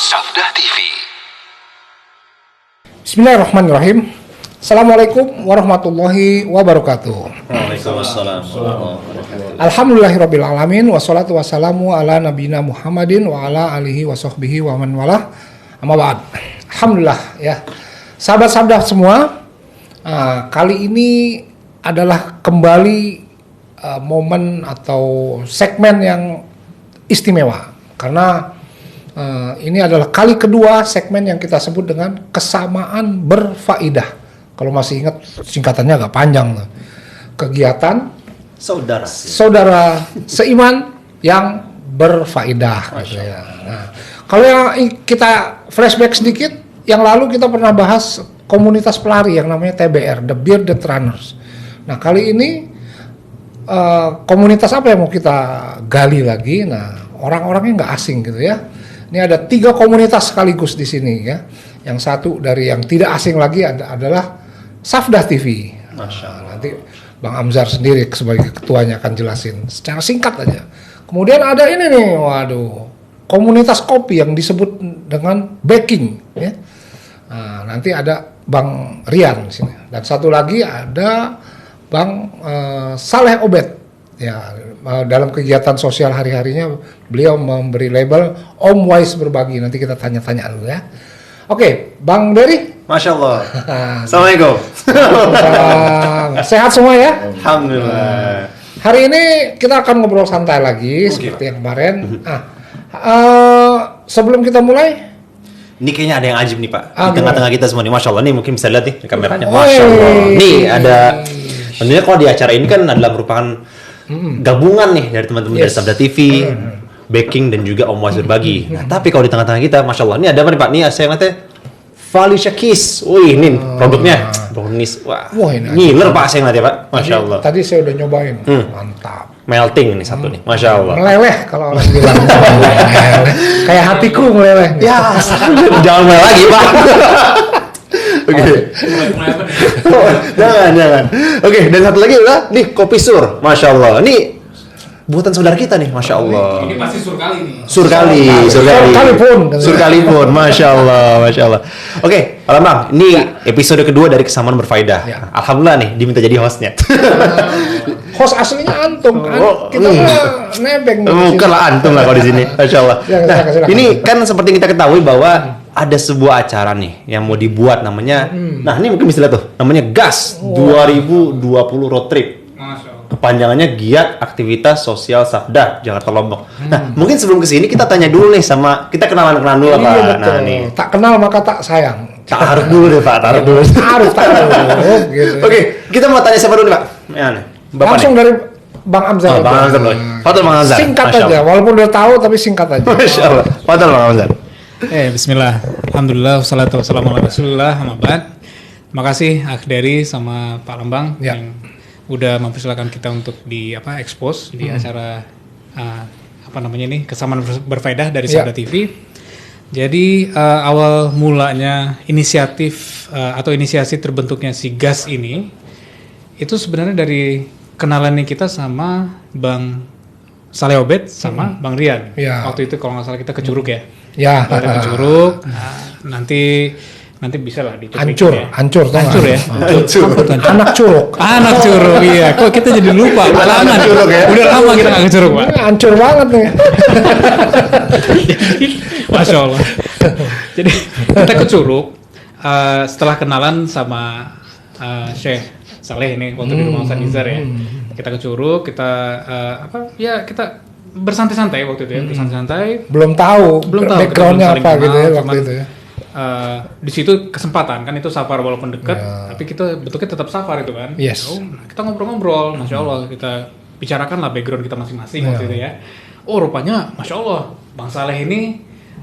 Sabda TV. Bismillahirrahmanirrahim. Assalamualaikum warahmatullahi wabarakatuh. Waalaikumsalam. Alhamdulillahirabbil alamin wassalatu wassalamu ala nabiyina Muhammadin wa ala alihi wa sahbihi wa man walah. Amma ba'd. Alhamdulillah ya. Sahabat-sahabat semua, kali ini adalah kembali momen atau segmen yang istimewa karena ini adalah kali kedua segmen yang kita sebut dengan kesamaan berfaedah. Kalau masih ingat singkatannya agak panjang tuh. Kegiatan saudara seiman yang berfaedah gitu ya. Nah, kalau yang kita flashback sedikit, yang lalu kita pernah bahas komunitas pelari yang namanya TBR, The Bearded Runners. Nah, kali ini komunitas apa yang mau kita gali lagi? Nah, orang-orangnya nggak asing gitu ya. Ini ada 3 komunitas sekaligus di sini ya. Yang satu dari yang tidak asing lagi adalah Sabda TV. Nanti Bang Amzar sendiri sebagai ketuanya akan jelasin secara singkat aja. Kemudian ada ini nih, waduh, komunitas kopi yang disebut dengan Baking ya. Nah, nanti ada Bang Rian di sini. Dan satu lagi ada Bang Saleh Obed. Ya, dalam kegiatan sosial hari-harinya beliau memberi label Om Wise Berbagi. Nanti kita tanya-tanya dulu ya. Oke, Bang Dery. Masya Allah. Assalamualaikum. Sehat semua ya? Alhamdulillah. Hari ini kita akan ngobrol santai lagi seperti yang kemarin. Sebelum kita mulai, Ini kayaknya ada yang ajib nih Pak. Di gimana? tengah-tengah kita semua nih. Masya Allah. Nih mungkin bisa lihat nih di kameranya. Masya Allah. Nih ada. Sebenarnya kalau di acara ini kan adalah merupakan gabungan nih dari teman-teman dari Sabda TV, Baking dan juga Om Wise Berbagi. Nah, tapi kalau di tengah-tengah kita, Masya Allah. Ini ada apa nih Pak? Nih saya ngeliatnya Felicia Kiss. Wih, ini produknya brownies. Wah, ini ngiler Pak saya ngeliatnya Pak. Masya Allah. Tadi saya udah nyobain, mantap. Melting ini satu nih. Masya Allah. Meleleh kalau orang bilang. Meleleh. Kayak hatiku meleleh. Ya, jangan mulai lagi Pak. Oke. Jangan. Oke, dan satu lagi adalah nih kopi sur. Masya Allah. Ini buatan saudara kita nih, Masya Allah. Ini pasti surkali nih. Surkali pun, Masya Allah. Oke, Pak Lambang, ini episode kedua dari Kesamaan Berfaedah. Ya. Alhamdulillah nih, diminta jadi hostnya. Host aslinya antum kan? Kita mah nebeng nih. Bukan lah antum lah kalau di sini, Masya Allah. Nah, Silakan. ini kan seperti kita ketahui bahwa ada sebuah acara nih yang mau dibuat namanya, nah ini mungkin bisa lihat tuh, namanya GAS 2020 Road Trip. Masya Allah. Kepanjangannya Giat Aktivitas Sosial Sabda Jakarta Lombok. Nah, mungkin sebelum kesini kita tanya dulu nih sama, kita kenalan dulu Iya, Pak. betul. Nah nih, Tak kenal maka tak sayang. taruh dulu deh Pak, taruh dulu. Taruh gitu. Oke, kita mau tanya siapa dulu nih Pak? Ya, nih. Bapak Langsung nih. dari Bang Amzar. Oh, Bang Amzar dulu. Fadol Bang Amzar. Singkat Masya aja, Allah. walaupun udah tahu tapi singkat aja. Masya Allah. Fadol Bang Amzar. Bismillah. Alhamdulillah wassalatu wassalamu ala Rasulillah. Amma ba'd. Makasih Ak Dery sama Pak Lambang Ya. yang udah mempersilakan kita untuk di expose di acara Kesamaan Berfaedah dari Ya. Sabda TV. Jadi awal mulanya inisiatif atau inisiasi terbentuknya si GAS ini itu sebenarnya dari kenalannya kita sama Bang Saleh Obed sama Bang Rian. Ya. Waktu itu kalau nggak salah kita ke Curug ya. Ya. Kita ke Curug. Nanti bisa lah dicoba. Hancur ya. tau nggak? Hancur ya. Apa tuh hancur? Anak Curug. Anak Curug, iya. Kok kita jadi lupa? Udah lama Curug ya? Udah lama kita nggak ke Curug, Pak. Ini hancur banget nih. Masya Allah. Jadi kita ke Curug setelah kenalan sama Syekh Saleh ini waktu di rumah Ustaz Nizar ya. Kita ke Curug, kita kita bersantai-santai waktu itu ya, bersantai-santai. Belum tahu backgroundnya kita belum apa saling gitu ya kenal, waktu cuman, itu ya. Di situ kesempatan kan itu safar walaupun dekat, Ya. tapi kita bentuknya tetap safar itu kan. Yes. Kita ngobrol-ngobrol, Masya Allah kita bicarakan lah background kita masing-masing Ya. waktu itu ya. Oh rupanya Masya Allah Bang Saleh ini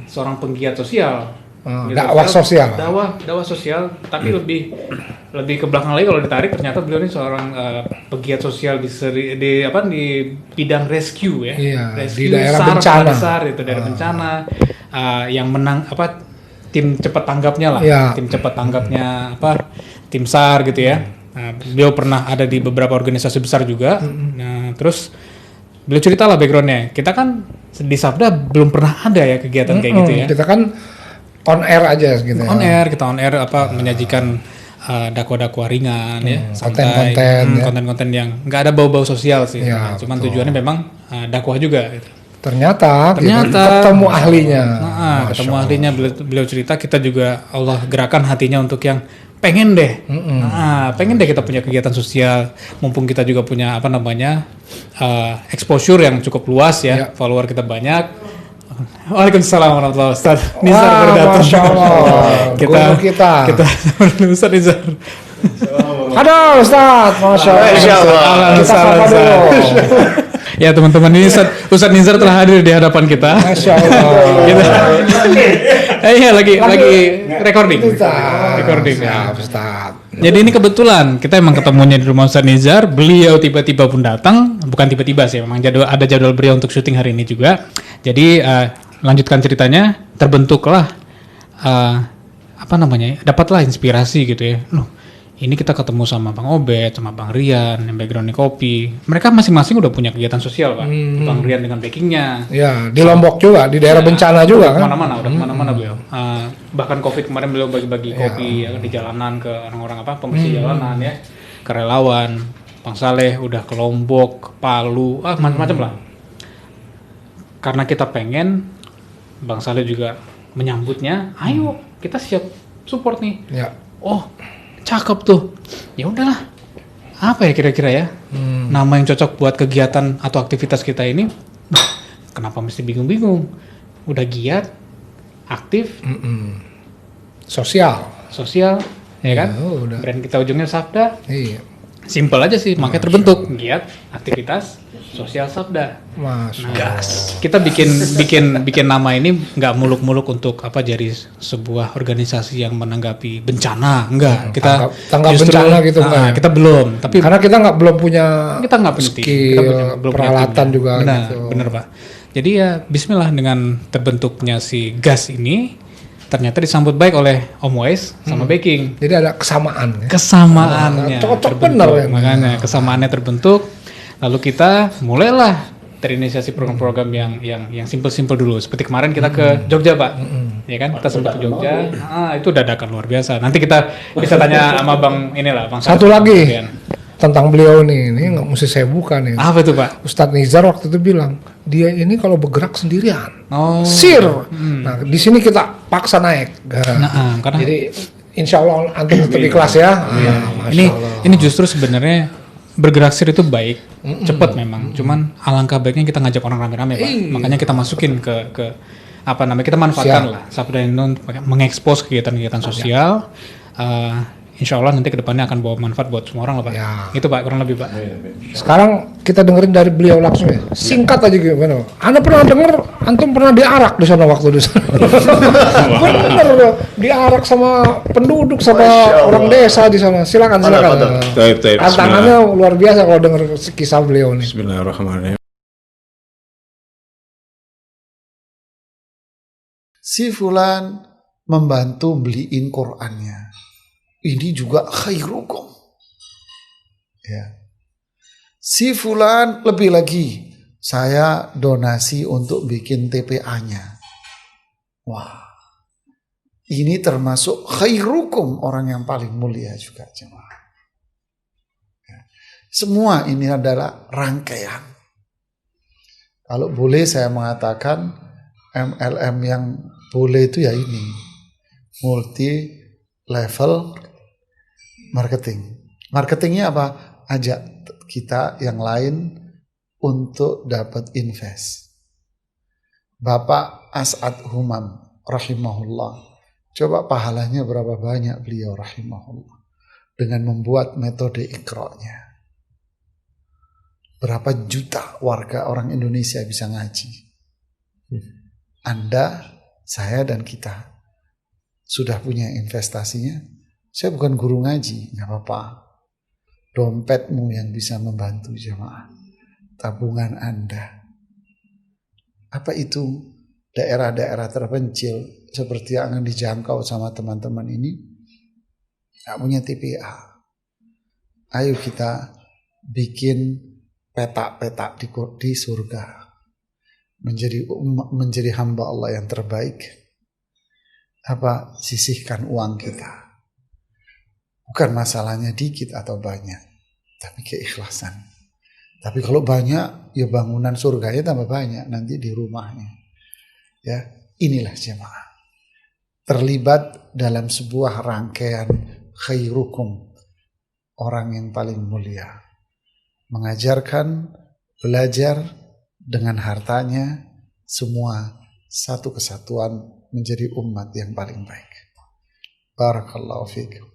seorang penggiat sosial. Dakwah sosial. Dakwah sosial, tapi lebih ke belakang lagi kalau ditarik ternyata beliau ini seorang pegiat sosial di bidang rescue ya. Iya, Rescue di daerah SAR, bencana. SAR itu daerah bencana yang menang tim cepat tanggapnya lah. Iya. Tim cepat tanggapnya tim SAR gitu ya. Nah, beliau pernah ada di beberapa organisasi besar juga. Nah, terus beliau cerita lah backgroundnya. Kita kan di Sabda belum pernah ada ya kegiatan kayak gitu ya. Kita kan on air aja gitu ya. Kita on air menyajikan dakwah-dakwah ringan ya, santai, konten-konten yang nggak ada bau-bau sosial sih. Ya, cuman tujuannya memang dakwah juga. Gitu. Ternyata ketemu ahlinya. Ketemu ahlinya beliau cerita, kita juga Allah gerakan hatinya untuk yang pengen deh kita punya kegiatan sosial, mumpung kita juga punya exposure yang cukup luas ya. Follower kita banyak. Waalaikumsalam warahmatullahi wabarakatuh. Ustaz Nizar baru datang. Masya Allah. kita Ustaz Nizar. Halo Ustaz, Masya Allah. Kita sapa dulu. Ya teman-teman, ini Ustaz Nizar telah hadir di hadapan kita. Masya Allah. Lagi recording. Recording ya Ustaz. Jadi ini kebetulan kita emang ketemunya di rumah Ustaz Nizar. Beliau tiba-tiba pun datang, bukan tiba-tiba sih, memang ada jadwal beliau untuk syuting hari ini juga. Jadi lanjutkan ceritanya, terbentuklah dapatlah inspirasi gitu ya. Loh, ini kita ketemu sama Bang Obed, sama Bang Rian yang backgroundnya kopi. Mereka masing-masing udah punya kegiatan sosial, Pak. Bang Rian dengan backingnya. Ya, di Lombok juga, di daerah bencana juga kan. Udah kemana-mana beliau. Bahkan COVID kemarin beliau bagi-bagi kopi ya, di jalanan ke orang-orang pembersih jalanan ya, ke relawan. Bang Saleh udah ke Lombok, ke Palu, macam-macam lah. Karena kita pengen, Bang Saleh juga menyambutnya. Ayo, kita siap support nih. Ya. Oh, cakep tuh. Ya udahlah. Apa ya kira-kira ya? Nama yang cocok buat kegiatan atau aktivitas kita ini. Kenapa mesti bingung-bingung? Udah giat, aktif, sosial, ya kan? Udah. Brand kita ujungnya Sabda. Iya. Simpel aja sih, makanya terbentuk giat, aktivitas, sosial Sabda. Kita bikin nama ini nggak muluk-muluk untuk jadi sebuah organisasi yang menanggapi bencana, enggak. Kita tanggap bencana gitu enggak. Kita belum, tapi karena kita belum punya skill, peralatan juga. Benar Pak. Jadi ya Bismillah, dengan terbentuknya si gas ini ternyata disambut baik oleh Om Wais sama Baking. Jadi ada kesamaan. Kesamaannya. Cocok bener ya. Makanya kesamaannya terbentuk. Lalu kita mulailah terinisiasi program-program yang simpel-simpel dulu. Seperti kemarin kita ke Jogja, Pak. Ya kan? Kita sempat ke Jogja. Itu dadakan luar biasa. Nanti kita bisa tanya sama Bang Bang satu lagi tentang beliau nih, ini nggak mesti saya buka nih. Apa itu Pak? Ustadz Nizar waktu itu bilang, dia ini kalau bergerak sendirian, Nah di sini kita paksa naik. Karena jadi insya Allah antum tetap ikhlas ya. Ini justru sebenarnya bergerak sir itu baik, cepat memang. Cuman alangkah baiknya kita ngajak orang rame-rame, Pak. Makanya kita masukin ke kita manfaatkan lah Sabda Indon mengekspos kegiatan-kegiatan sosial. Insya Allah nanti kedepannya akan bawa manfaat buat semua orang lah Pak. Ya. Itu Pak, kurang lebih Pak. Sekarang kita dengerin dari beliau langsung ya. Singkat aja gimana? Anda pernah dengar, antum pernah diarak di sana waktu di sana? Bener, diarak sama penduduk, sama orang desa di sana. Silakan. Tantangannya luar biasa kalau dengar kisah beliau nih. Bismillahirrahmanirrahim. Si fulan membantu beliin Qur'annya. Ini juga khairukum. Ya. Si fulan lebih lagi, saya donasi untuk bikin TPA-nya. Wah. Ini termasuk khairukum, orang yang paling mulia juga jemaah. Ya. Semua ini adalah rangkaian. Kalau boleh saya mengatakan MLM yang boleh itu ya ini. Multi level marketing. Marketingnya apa? Ajak kita yang lain untuk dapat invest. Bapak As'ad Humam rahimahullah. Coba pahalanya berapa banyak beliau rahimahullah. Dengan membuat metode Iqra-nya. Berapa juta warga orang Indonesia bisa ngaji. Anda, saya dan kita sudah punya investasinya. Saya bukan guru ngaji, nggak apa-apa. Dompetmu yang bisa membantu jemaah. Tabungan Anda. Apa itu daerah-daerah terpencil seperti yang akan dijangkau sama teman-teman ini? Nggak punya TPA. Ayo kita bikin petak-petak di surga, menjadi hamba Allah yang terbaik. Sisihkan uang kita. Bukan masalahnya dikit atau banyak, tapi keikhlasan. Tapi kalau banyak, ya bangunan surganya tambah banyak nanti di rumahnya. Ya, inilah jemaah. Terlibat dalam sebuah rangkaian khairukum, orang yang paling mulia. Mengajarkan, belajar dengan hartanya, semua satu kesatuan menjadi umat yang paling baik. Barakallahu fiikum.